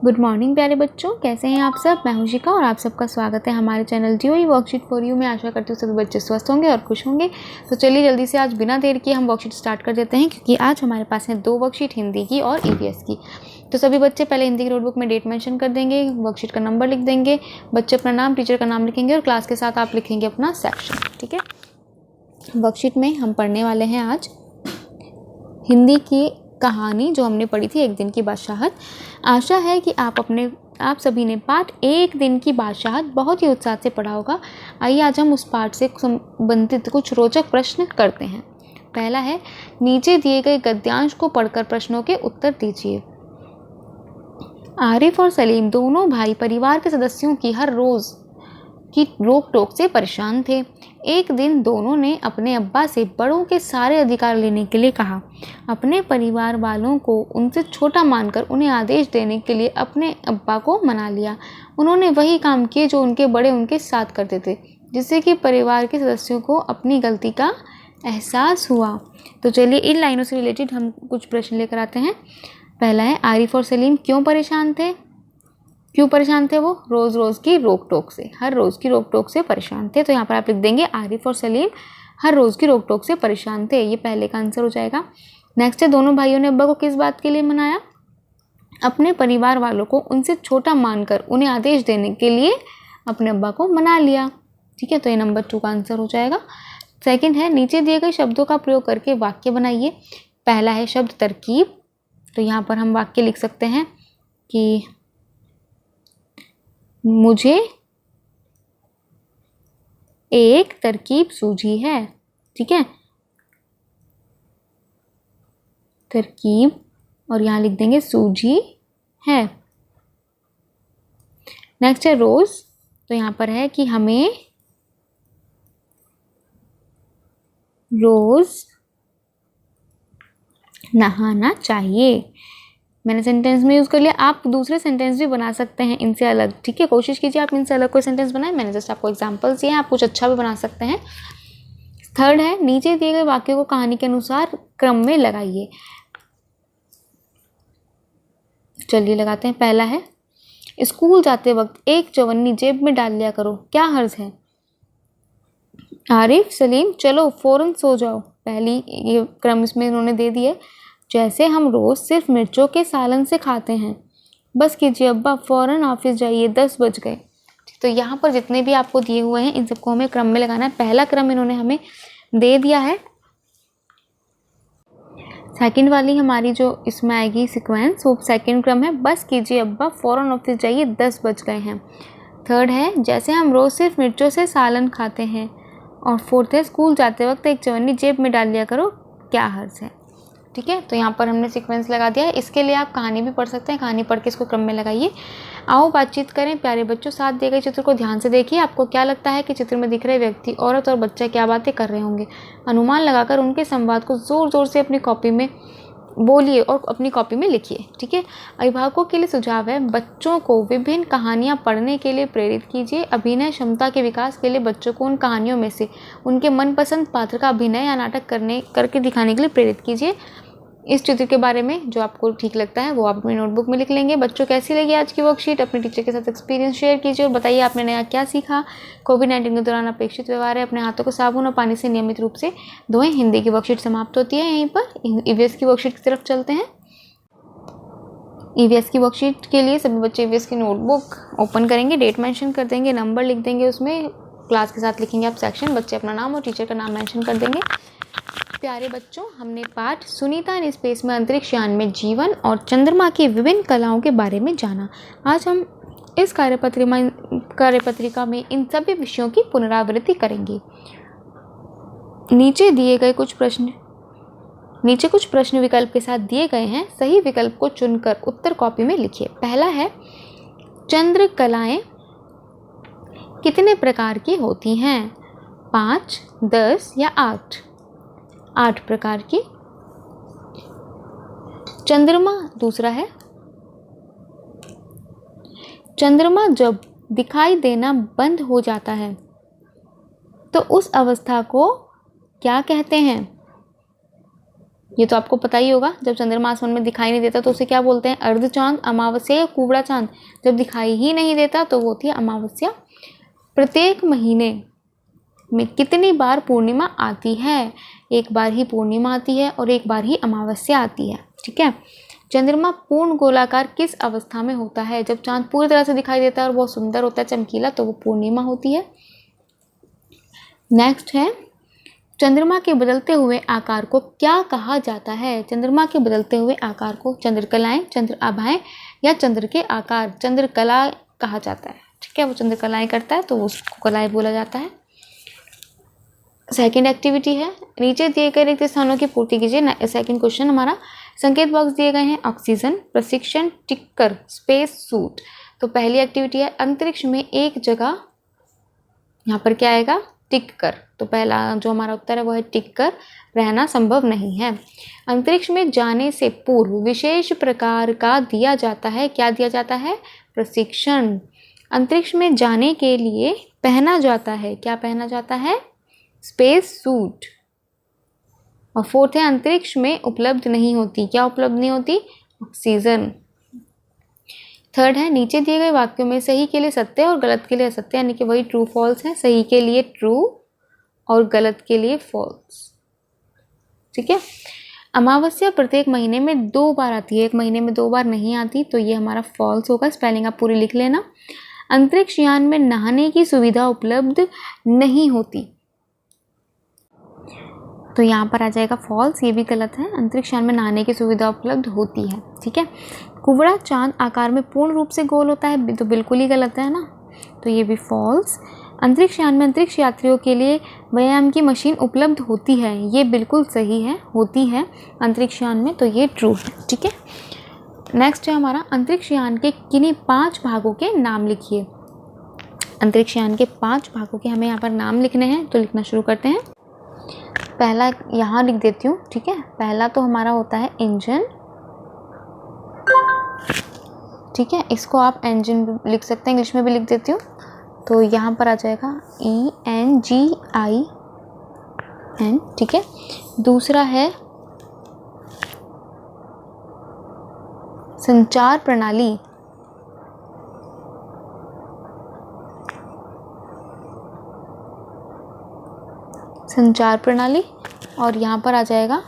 Good morning प्यारे बच्चों, कैसे हैं आप सब। मैं हूं शिखा और आप सबका स्वागत है हमारे चैनल जियोई वर्कशीट फॉर यू में। आशा करती हूँ सभी बच्चे स्वस्थ होंगे और खुश होंगे। तो चलिए जल्दी से आज बिना देर किए हम वर्कशीट स्टार्ट कर देते हैं, क्योंकि आज हमारे पास है 2 वर्कशीट, हिंदी की और ईवीएस की। तो सभी बच्चे पहले हिंदी की नोटबुक में डेट मेंशन कर देंगे, वर्कशीट का नंबर लिख देंगे, बच्चे अपना नाम, टीचर का नाम लिखेंगे और क्लास के साथ आप लिखेंगे अपना सेक्शन। ठीक है, वर्कशीट में हम पढ़ने वाले हैं आज हिंदी की कहानी जो हमने पढ़ी थी, एक दिन की बादशाहत। आशा है कि आप सभी ने पाठ एक दिन की बादशाहत बहुत ही उत्साह से पढ़ा होगा। आइए आज हम उस पाठ से संबंधित कुछ रोचक प्रश्न करते हैं। पहला है, नीचे दिए गए गद्यांश को पढ़कर प्रश्नों के उत्तर दीजिए। आरिफ और सलीम दोनों भाई परिवार के सदस्यों की हर रोज की रोक टोक से परेशान थे। एक दिन दोनों ने अपने अब्बा से बड़ों के सारे अधिकार लेने के लिए कहा। अपने परिवार वालों को उनसे छोटा मानकर उन्हें आदेश देने के लिए अपने अब्बा को मना लिया। उन्होंने वही काम किए जो उनके बड़े उनके साथ करते थे, जिससे कि परिवार के सदस्यों को अपनी गलती का एहसास हुआ। तो चलिए इन लाइनों से रिलेटेड हम कुछ प्रश्न लेकर आते हैं। पहला है, आरिफ और सलीम क्यों परेशान थे। क्यों परेशान थे वो? रोज़ रोज़ की रोक टोक से, हर रोज़ की रोक टोक से परेशान थे। तो यहाँ पर आप लिख देंगे आरिफ और सलीम हर रोज़ की रोक टोक से परेशान थे। ये पहले का आंसर हो जाएगा। नेक्स्ट है, दोनों भाइयों ने अब्बा को किस बात के लिए मनाया। अपने परिवार वालों को उनसे छोटा मानकर उन्हें आदेश देने के लिए अपने अब्बा को मना लिया। ठीक है, तो ये नंबर 2 का आंसर हो जाएगा। सेकेंड है, नीचे दिए गए शब्दों का प्रयोग करके वाक्य बनाइए। पहला है शब्द तरकीब। तो यहाँ पर हम वाक्य लिख सकते हैं कि मुझे एक तरकीब सूझी है। ठीक है, तरकीब और यहां लिख देंगे सूझी है। नेक्स्ट है रोज। तो यहां पर है कि हमें रोज नहाना चाहिए। मैंने सेंटेंस में यूज़ कर लिया, आप दूसरे सेंटेंस भी बना सकते हैं इनसे अलग। ठीक है, कोशिश कीजिए आप इनसे अलग कोई सेंटेंस बनाएं। मैंने जस्ट आपको एग्जांपल्स दिए हैं, आप कुछ अच्छा भी बना सकते हैं। थर्ड है, नीचे दिए गए वाक्यों को कहानी के अनुसार क्रम में लगाइए। चलिए लगाते हैं। पहला है, स्कूल जाते वक्त एक चवन्नी जेब में डाल लिया करो, क्या हर्ज है। आरिफ, सलीम चलो फौरन सो जाओ। पहली ये क्रम इसमें इन्होंने दे दिए। जैसे हम रोज़ सिर्फ मिर्चों के सालन से खाते हैं। बस कीजिए अब्बा, फ़ौरन ऑफिस जाइए, 10 बज गए। तो यहाँ पर जितने भी आपको दिए हुए हैं इन सबको हमें क्रम में लगाना है। पहला क्रम इन्होंने हमें दे दिया है। सेकंड वाली हमारी जो इसमें आएगी सीक्वेंस, वो सेकंड क्रम है, बस कीजिए अब्बा, फ़ौरन ऑफिस जाइए, 10 बज गए हैं। थर्ड है, जैसे हम रोज़ सिर्फ मिर्चों से सालन खाते हैं। और फोर्थ है, स्कूल जाते वक्त एक चवन्नी जेब में डाल लिया करो, क्या हर्ज है। ठीक है, तो यहाँ पर हमने सीक्वेंस लगा दिया है। इसके लिए आप कहानी भी पढ़ सकते हैं, कहानी पढ़ के इसको क्रम में लगाइए। आओ बातचीत करें। प्यारे बच्चों, साथ दिए गए चित्र को ध्यान से देखिए। आपको क्या लगता है कि चित्र में दिख रहे व्यक्ति, औरत और बच्चा क्या बातें कर रहे होंगे। अनुमान लगाकर उनके संवाद को जोर जोर से अपनी कॉपी में बोलिए और अपनी कॉपी में लिखिए। ठीक है, अभिभावकों के लिए सुझाव है, बच्चों को विभिन्न कहानियाँ पढ़ने के लिए प्रेरित कीजिए। अभिनय क्षमता के विकास के लिए बच्चों को उन कहानियों में से उनके मनपसंद पात्र का अभिनय या नाटक करके दिखाने के लिए प्रेरित कीजिए। इस चित्र के बारे में जो आपको ठीक लगता है वो आप अपनी नोटबुक में लिख लेंगे। बच्चों, कैसी लगी आज की वर्कशीट? अपने टीचर के साथ एक्सपीरियंस शेयर कीजिए और बताइए आपने नया क्या सीखा। कोविड-19 के दौरान अपेक्षित व्यवहार है, अपने हाथों को साबुन और पानी से नियमित रूप से धोएं। हिंदी की वर्कशीट समाप्त होती है यहीं पर। ईवीएस की वर्कशीट की तरफ चलते हैं। ईवीएस की वर्कशीट के लिए सभी बच्चे ईवीएस की नोटबुक ओपन करेंगे, डेट मेंशन कर देंगे, नंबर लिख देंगे, उसमें क्लास के साथ लिखेंगे आप सेक्शन, बच्चे अपना नाम और टीचर का नाम मेंशन कर देंगे। प्यारे बच्चों, हमने पाठ सुनीता इन स्पेस में अंतरिक्ष यान में जीवन और चंद्रमा की विभिन्न कलाओं के बारे में जाना। आज हम इस कार्यपत्रिका में इन सभी विषयों की पुनरावृत्ति करेंगे। नीचे कुछ प्रश्न विकल्प के साथ दिए गए हैं। सही विकल्प को चुनकर उत्तर कॉपी में लिखिए। पहला है, चंद्र कलाएं कितने प्रकार की होती हैं। 5, 10 या 8। 8 प्रकार की। चंद्रमा दूसरा है, चंद्रमा जब दिखाई देना बंद हो जाता है तो उस अवस्था को क्या कहते हैं। ये तो आपको पता ही होगा, जब चंद्रमा आसमान में दिखाई नहीं देता तो उसे क्या बोलते हैं, अर्ध चांद, अमावस्या या कुबड़ा चांद। जब दिखाई ही नहीं देता तो वो होती है अमावस्या। प्रत्येक महीने में कितनी बार पूर्णिमा आती है, एक बार ही पूर्णिमा आती है और एक बार ही अमावस्या आती है। ठीक है। चंद्रमा पूर्ण गोलाकार किस अवस्था में होता है, जब चांद पूरी तरह से दिखाई देता है और बहुत सुंदर होता है, चमकीला, तो वो पूर्णिमा होती है। नेक्स्ट है, चंद्रमा के बदलते हुए आकार को क्या कहा जाता है। चंद्रमा के बदलते हुए आकार को चंद्रकलाएं, चंद्र आभाएं या चंद्र के आकार, चंद्रकला कहा जाता है। ठीक है, वो चंद्रकलाएं करता है तो उसको कलाएं बोला जाता है। सेकंड एक्टिविटी है, नीचे दिए गए रिक्त स्थानों की पूर्ति कीजिए। सेकंड क्वेश्चन हमारा, संकेत बॉक्स दिए गए हैं, ऑक्सीजन, प्रशिक्षण, टिक्कर, स्पेस सूट। तो पहली एक्टिविटी है, अंतरिक्ष में एक जगह, यहाँ पर क्या आएगा, टिक कर। तो पहला जो हमारा उत्तर है वो है टिक कर, रहना संभव नहीं है। अंतरिक्ष में जाने से पूर्व विशेष प्रकार का दिया जाता है, क्या दिया जाता है, प्रशिक्षण। अंतरिक्ष में जाने के लिए पहना जाता है, क्या पहना जाता है, स्पेस सूट। और फोर्थ है, अंतरिक्ष में उपलब्ध नहीं होती, क्या उपलब्ध नहीं होती, ऑक्सीजन। थर्ड है, नीचे दिए गए वाक्यों में सही के लिए सत्य और गलत के लिए असत्य, यानी कि वही ट्रू फॉल्स है, सही के लिए ट्रू और गलत के लिए फॉल्स। ठीक है। अमावस्या प्रत्येक महीने में 2 बार आती है, एक महीने में 2 बार नहीं आती, तो ये हमारा फॉल्स होगा। स्पेलिंग आप पूरी लिख लेना। अंतरिक्ष यान में नहाने की सुविधा उपलब्ध नहीं होती, तो यहाँ पर आ जाएगा फॉल्स, ये भी गलत है। अंतरिक्ष यान में नहाने की सुविधा उपलब्ध होती है। ठीक है। कुबड़ा चांद आकार में पूर्ण रूप से गोल होता है, तो बिल्कुल ही गलत है ना, तो ये भी फॉल्स। अंतरिक्ष यान में अंतरिक्ष यात्रियों के लिए व्यायाम की मशीन उपलब्ध होती है, ये बिल्कुल सही है, होती है अंतरिक्ष यान में, तो ये ट्रू है। ठीक है। नेक्स्ट है हमारा, अंतरिक्ष यान के किन्हीं 5 भागों के नाम लिखिए। अंतरिक्ष यान के 5 भागों के हमें यहाँ पर नाम लिखने हैं, तो लिखना शुरू करते हैं। पहला यहाँ लिख देती हूँ। ठीक है। पहला तो हमारा होता है इंजन। ठीक है, इसको आप इंजन लिख सकते हैं, इंग्लिश में भी लिख देती हूँ, तो यहाँ पर आ जाएगा ENGIN। ठीक है। दूसरा है संचार प्रणाली। संचार प्रणाली, और यहाँ पर आ जाएगा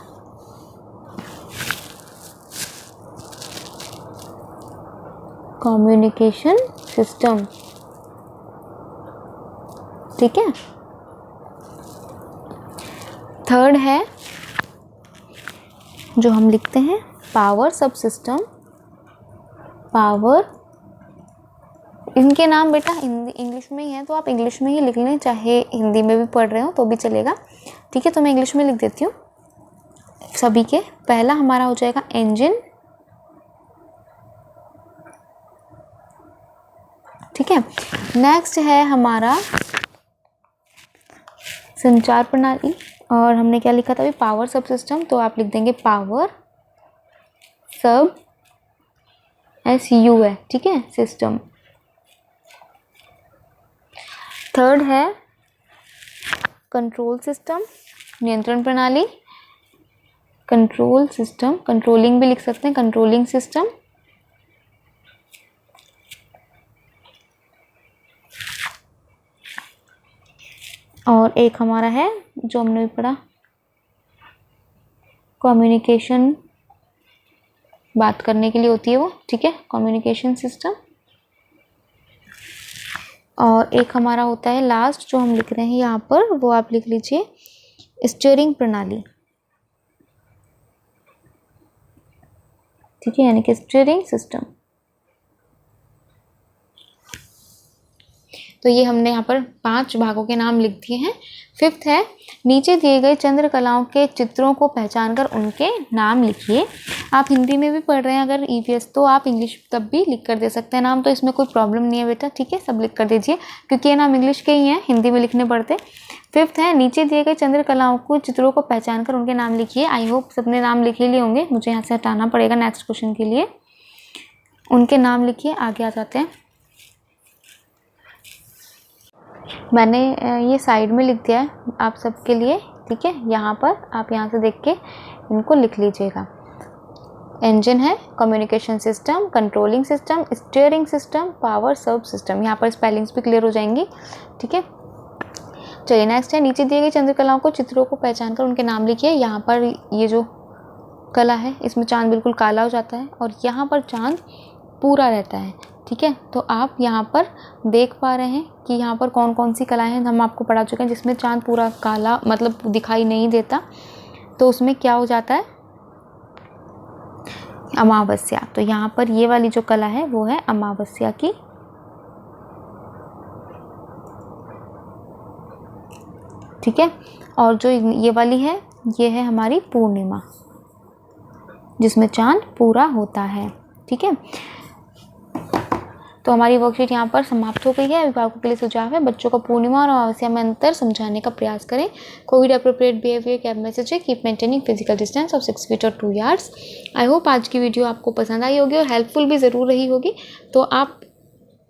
कम्युनिकेशन सिस्टम। ठीक है। थर्ड है जो हम लिखते हैं पावर सब सिस्टम। पावर, इनके नाम बेटा हिंदी इंग्लिश में ही है, तो आप इंग्लिश में ही लिख लें, चाहे हिंदी में भी पढ़ रहे हो तो भी चलेगा। ठीक है, तो मैं इंग्लिश में लिख देती हूँ सभी के। पहला हमारा हो जाएगा इंजन। ठीक है। नेक्स्ट है हमारा संचार प्रणाली, और हमने क्या लिखा था अभी, पावर सब सिस्टम, तो आप लिख देंगे पावर सब, SU है। ठीक है, सिस्टम। थर्ड है कंट्रोल सिस्टम, नियंत्रण प्रणाली। कंट्रोल सिस्टम, कंट्रोलिंग भी लिख सकते हैं, कंट्रोलिंग सिस्टम। और एक हमारा है जो हमने भी पढ़ा, कम्युनिकेशन, बात करने के लिए होती है वो। ठीक है, कम्युनिकेशन सिस्टम। और एक हमारा होता है लास्ट जो हम लिख रहे हैं यहाँ पर, वो आप लिख लीजिए स्टीयरिंग प्रणाली। ठीक है, यानी कि स्टीयरिंग सिस्टम। तो ये हमने यहाँ पर 5 भागों के नाम लिख दिए हैं। फिफ्थ है, नीचे दिए गए चंद्रकलाओं के चित्रों को पहचानकर उनके नाम लिखिए। आप हिंदी में भी पढ़ रहे हैं अगर EVS, तो आप इंग्लिश तब भी लिख कर दे सकते हैं नाम, तो इसमें कोई प्रॉब्लम नहीं है बेटा। ठीक है, सब लिख कर दीजिए, क्योंकि ये नाम इंग्लिश के ही हैं, हिंदी में लिखने पड़ते। फिफ्थ है, नीचे दिए गए चंद्रकलाओं को चित्रों को पहचानकर उनके नाम लिखिए। आई होप सबने नाम लिख ही लिए होंगे, मुझे यहाँ से हटाना पड़ेगा नेक्स्ट क्वेश्चन के लिए। उनके नाम लिखिए, आगे आ जाते हैं। मैंने ये साइड में लिख दिया है आप सबके लिए। ठीक है, यहाँ पर आप यहाँ से देख के इनको लिख लीजिएगा। इंजन है, communication system, controlling system, steering system, power सब सिस्टम। यहाँ पर स्पेलिंग्स भी क्लियर हो जाएंगी, ठीक है। चलिए नेक्स्ट है, नीचे दिए गए चंद्रकलाओं को चित्रों को पहचान कर उनके नाम लिखिए। यहाँ पर ये जो कला है इसमें चांद बिल्कुल काला हो जाता है और यहाँ पर चांद पूरा रहता है, ठीक है। तो आप यहाँ पर देख पा रहे हैं कि यहाँ पर कौन कौन सी कलाएं हैं, हम आपको पढ़ा चुके हैं। जिसमें चांद पूरा काला मतलब दिखाई नहीं देता तो उसमें क्या हो जाता है, अमावस्या। तो यहाँ पर ये वाली जो कला है वो है अमावस्या की। ठीक है, और जो ये वाली है ये है हमारी पूर्णिमा, जिसमें चांद पूरा होता है, ठीक है। तो हमारी वर्कशीट यहाँ पर समाप्त हो गई है। अभिभावकों के लिए सुझाव है, बच्चों को पूर्णिमा और अमावस्या में अंतर समझाने का प्रयास करें। कोविड अप्रोप्रिएट बिहेवियर का मैसेज है, keep maintaining physical distance of 6 feet और 2 yards। आई होप आज की वीडियो आपको पसंद आई होगी और हेल्पफुल भी ज़रूर रही होगी। तो आप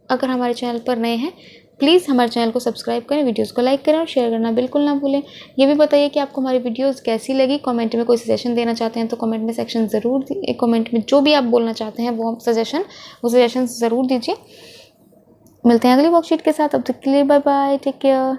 अगर हमारे चैनल पर नए हैं प्लीज़ हमारे चैनल को सब्सक्राइब करें, वीडियोस को लाइक करें और शेयर करना बिल्कुल ना भूलें। ये भी बताइए कि आपको हमारी वीडियोस कैसी लगी। कमेंट में कोई सजेशन देना चाहते हैं तो कमेंट में सेक्शन ज़रूर कमेंट में जो भी आप बोलना चाहते हैं वो सजेशन ज़रूर दीजिए। मिलते हैं अगली वर्कशीट के साथ, अब तक के लिए बाय बाय, टेक केयर।